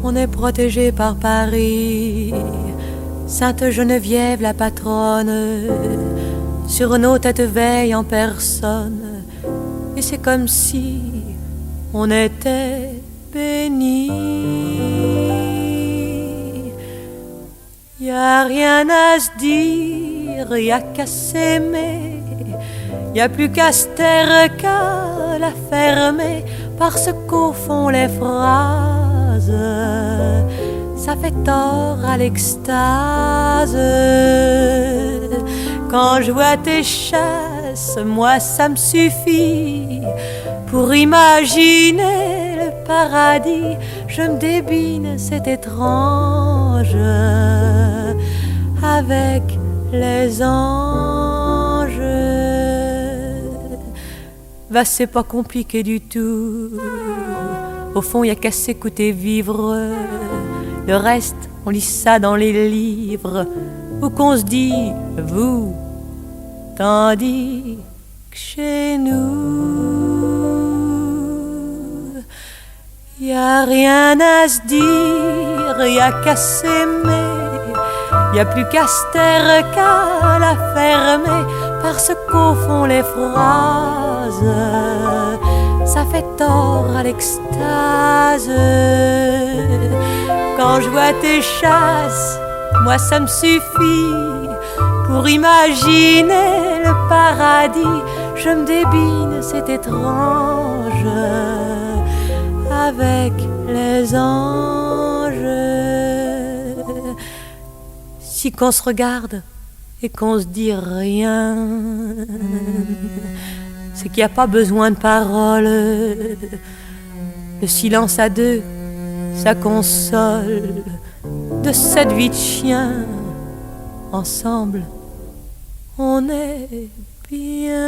on est protégé par Paris. Sainte Geneviève la patronne, sur nos têtes veille en personne. Et c'est comme si on était bénis. Y a rien à se dire, y a qu'à s'aimer. Y a plus qu'à se taire qu'à la fermer, parce qu'au fond les phrases, ça fait tort à l'extase. Quand je vois tes chasses, moi ça me suffit pour imaginer le paradis. Je me débine, c'est étrange, avec les anges. Va, c'est pas compliqué du tout. Au fond, y a qu'à s'écouter vivre. Le reste, on lit ça dans les livres, où qu'on se dit vous, tandis que chez nous, y a rien à se dire, y a qu'à s'aimer. Y a plus qu'à se taire qu'à la fermer, parce qu'au fond les phrases, ça fait tort à l'extase. Quand je vois tes chasses, moi ça me suffit pour imaginer le paradis. Je me débine, c'est étrange, avec les anges. Si qu'on se regarde et qu'on se dit rien, c'est qu'il n'y a pas besoin de paroles. Le silence à deux, ça console. De cette vie de chien, ensemble, on est bien.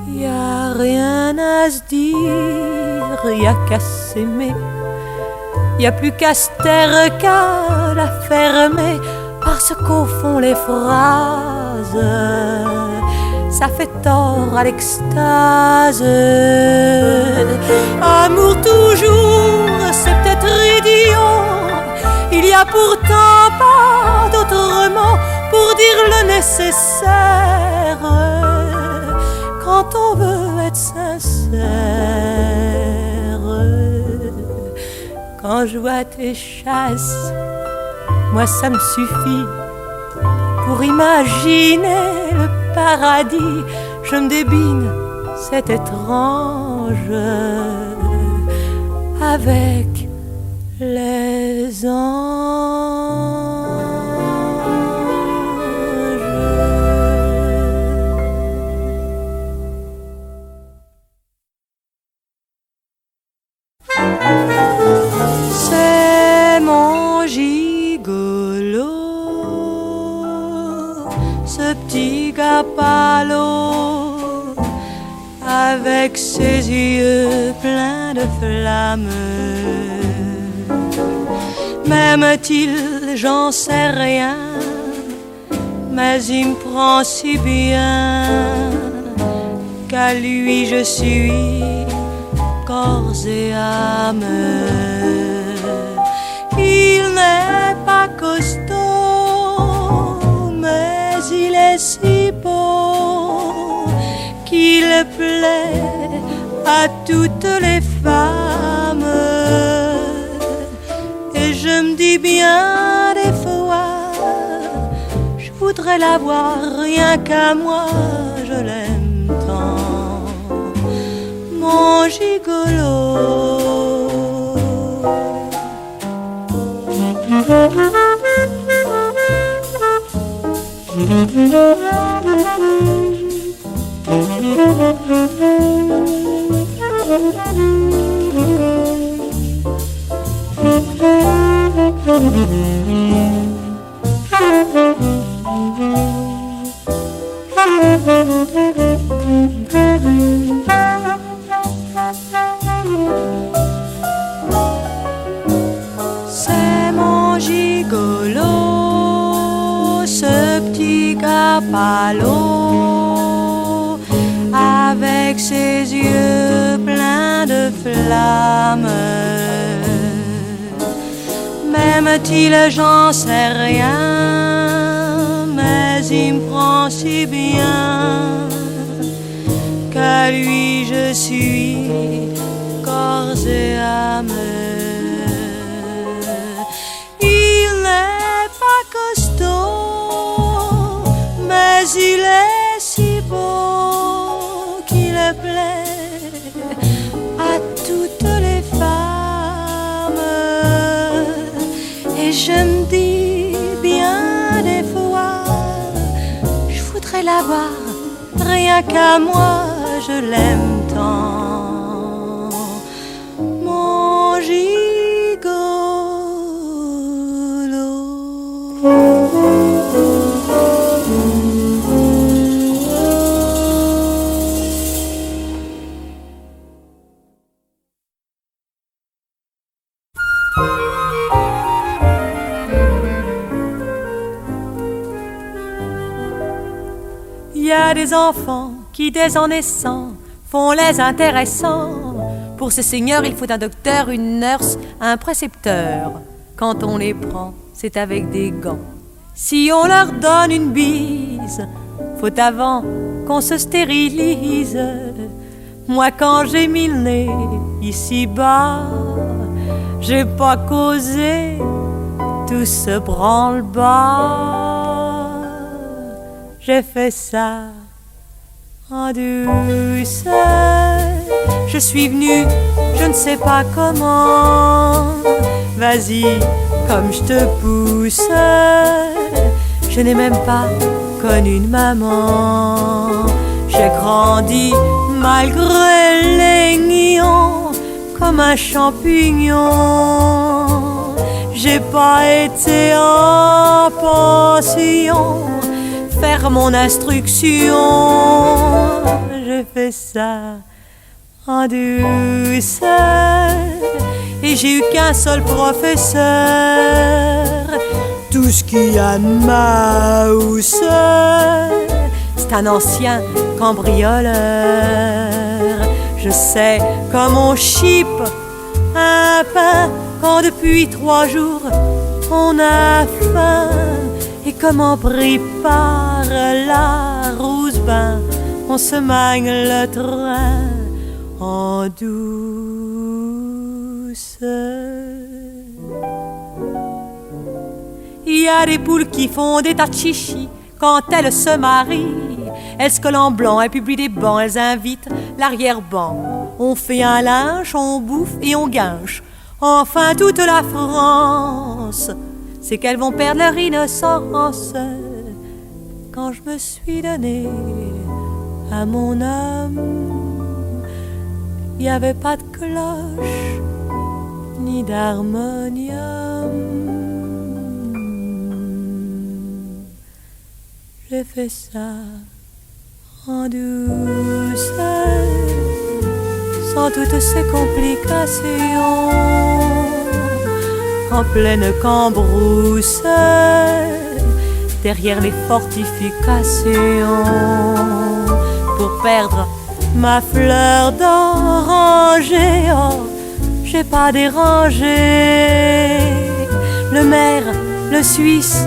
Y a rien à se dire, y a qu'à s'aimer. Y a plus qu'à se taire qu'à la fermer, parce qu'au fond les phrases, ça fait tort à l'extase. Amour toujours, c'est peut-être idiot. Il y a pourtant pas d'autrement pour dire le nécessaire quand on veut être sincère. Quand je vois tes chasses, moi ça me suffit pour imaginer le paradis. Je me débine, c'est étrange, avec les anges. C'est mon gigolo, ce petit Gapalo, avec ses yeux pleins de flammes. M'aime-t-il, j'en sais rien, mais il me prend si bien qu'à lui je suis corps et âme. Il n'est pas costaud, mais il est si beau qu'il plaît à toutes les femmes. Et je me dis bien des fois, je voudrais l'avoir rien qu'à moi, je l'aime tant, mon gigolo. C'est mon gigolo, ce petit Gapalo, avec ses yeux l'âme. M'aime-t-il, j'en sais rien, mais il me prend si bien qu'à lui je suis corps et âme. Il n'est pas costaud, mais il est si beau qu'il plaît à toutes les femmes. Et je me dis bien des fois, je voudrais l'avoir, rien qu'à moi, je l'aime tant, mon gigolo. Il y a des enfants qui dès en naissant font les intéressants. Pour ces seigneurs il faut un docteur, une nurse, un précepteur. Quand on les prend, c'est avec des gants. Si on leur donne une bise, faut avant qu'on se stérilise. Moi quand j'ai mis le nez ici-bas, j'ai pas causé tout ce branle-bas. J'ai fait ça en douceur. Je suis venue, je ne sais pas comment. Vas-y, comme je te pousse. Je n'ai même pas connu une maman. J'ai grandi malgré les nions comme un champignon. J'ai pas été en pension faire mon instruction. J'ai fait ça en douceur et j'ai eu qu'un seul professeur. Tout ce qu'il y a de ma housse, c'est un ancien cambrioleur. Je sais comme on chipe un pain quand depuis 3 jours on a faim. Et comme on prépare la rousse-bain, on se magne le train en douce. Il y a des poules qui font des tas de chichis quand elles se marient. Elles se collent en blanc, elles publient des bancs, elles invitent l'arrière-ban. On fait un linge, on bouffe et on guinche. Enfin toute la France, c'est qu'elles vont perdre leur innocence. Quand je me suis donné à mon homme, il n'y avait pas de cloche ni d'harmonium. J'ai fait ça en douceur, sans toutes ces complications, en pleine cambrousse, derrière les fortifications, pour perdre ma fleur d'oranger. Oh, j'ai pas dérangé le maire, le Suisse,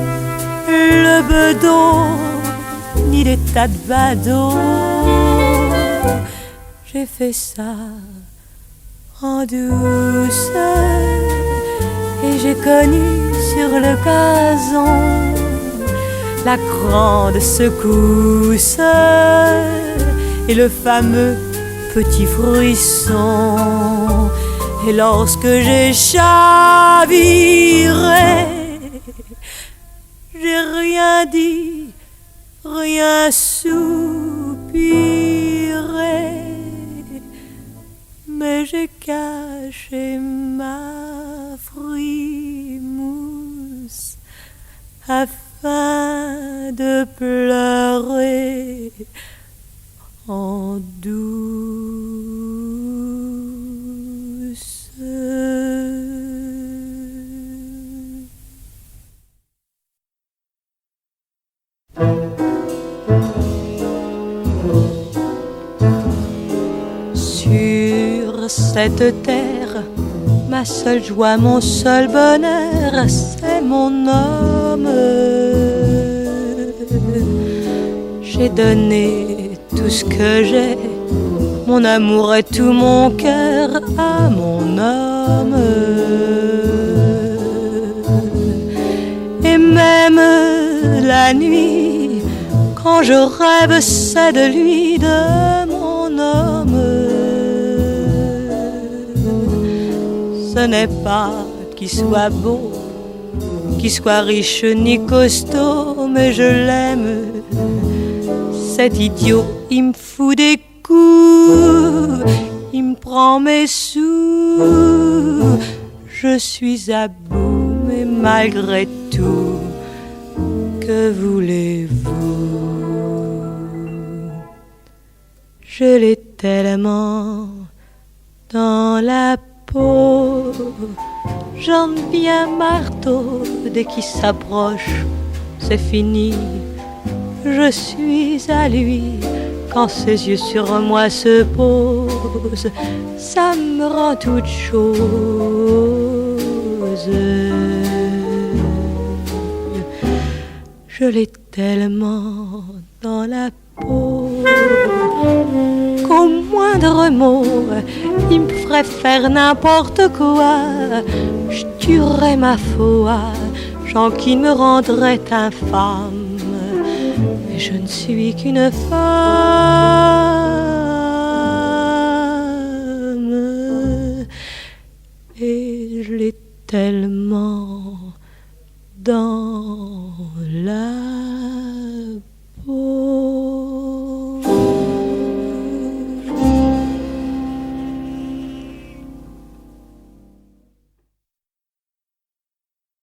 le bedeau, ni des tas de badauds. J'ai fait ça en douceur et j'ai connu sur le gazon la grande secousse et le fameux petit frisson. Et lorsque j'ai chaviré, j'ai rien dit, rien soupiré, mais j'ai caché ma frimousse afin de pleurer en douce. Sur cette terre. Ma seule joie, mon seul bonheur, c'est mon homme. J'ai donné tout ce que j'ai, mon amour et tout mon cœur à mon homme. Et même la nuit, quand je rêve, c'est de lui, de mon homme. Ce n'est pas qu'il soit beau, qu'il soit riche ni costaud, mais je l'aime. Cet idiot, il me fout des coups, il me prend mes sous. Je suis à bout, mais malgré tout, que voulez-vous? Je l'ai tellement dans la peau, j'en viens marteau. Dès qu'il s'approche, c'est fini. Je suis à lui quand ses yeux sur moi se posent. Ça me rend toute chose. Je l'ai tellement dans la peau qu'au moindre mot, il me ferait faire n'importe quoi. Je tuerais ma foi, gens qui me rendraient infâme. Mais je ne suis qu'une femme.